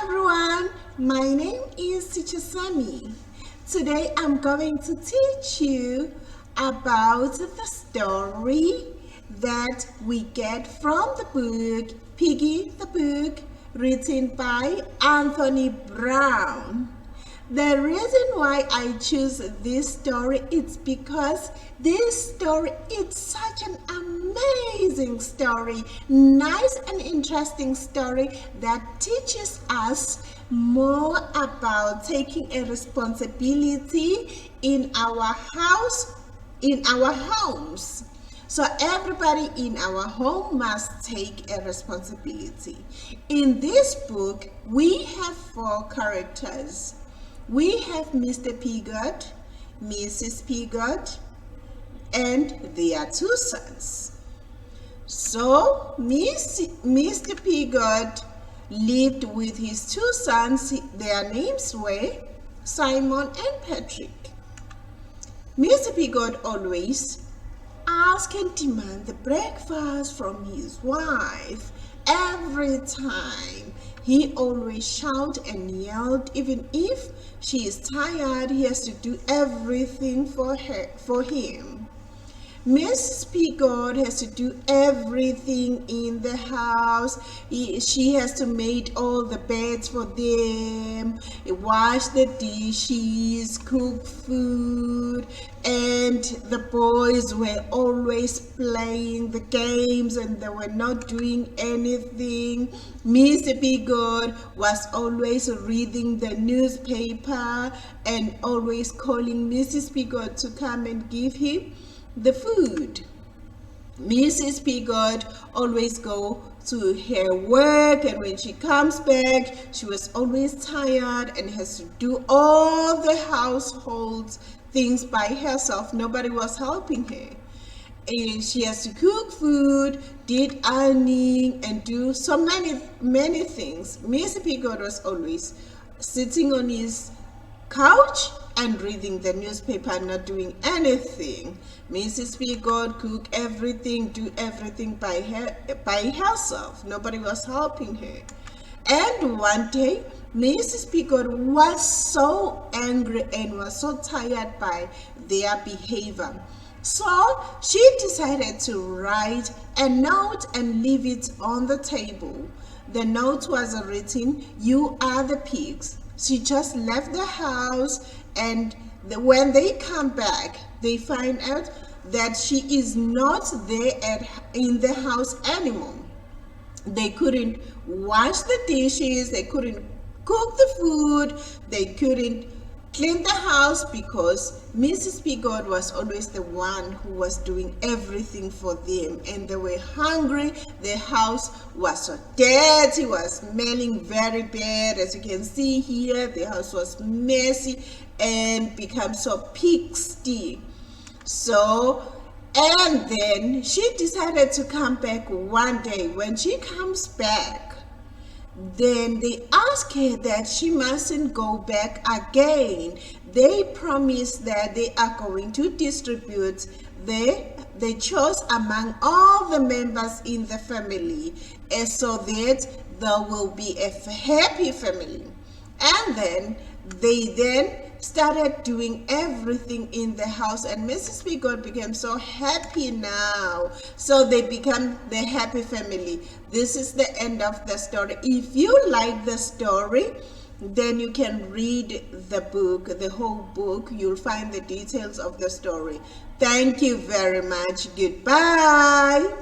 everyone, my name is Teacher Sammy. Today I'm going to teach you about the story that we get from the book Piggy the Book, written by Anthony Brown. The reason why I choose this story is because this story is such an amazing story, nice and interesting story that teaches us more about taking a responsibility in our house, in our homes. So everybody in our home must take a responsibility. In this book, we have 4 characters. We have Mr. Pigott, Mrs. Pigott, and their 2 sons. So Mr. Pigott lived with his 2 sons. Their names were Simon and Patrick. Mr. Pigott always asked and demanded the breakfast from his wife every time. He always shouted and yelled. Even if she is tired, he has to do everything for him. Mrs. Pigott has to do everything in the house. She has to make all the beds for them, wash the dishes, cook food, and the boys were always playing the games and they were not doing anything. Mr. Pigott was always reading the newspaper and always calling Mrs. Pigott to come and give him the food. Mrs. Pigott always go to her work, and when she comes back, she was always tired and has to do all the household things by herself. Nobody was helping her. And she has to cook food, did ironing, and do so many things. Mr. Pigott was always sitting on his couch and reading the newspaper, not doing anything. Mrs. Pigott cook everything, do everything by herself. Nobody was helping her. And one day, Mrs. Pigott was so angry and was so tired by their behavior. So she decided to write a note and leave it on the table. The note was written, "You are the pigs." She just left the house, and when they come back, they find out that she is not there in the house anymore. They couldn't wash the dishes, they couldn't cook the food, they couldn't clean the house because Mrs. Pigott was always the one who was doing everything for them, and they were hungry. The house was so dirty, was smelling very bad. As you can see here, the house was messy and become so pigsty. So, and then she decided to come back one day. When she comes back, then they ask her that she mustn't go back again. They promise that they are going to distribute the chores among all the members in the family, so that there will be a happy family. And then they started doing everything in the house, and Mrs. Pigott became so happy now. So they become the happy family. This is the end of the story. If you like the story, then you can read the book, the whole book. You'll find the details of the story. Thank you very much. Goodbye.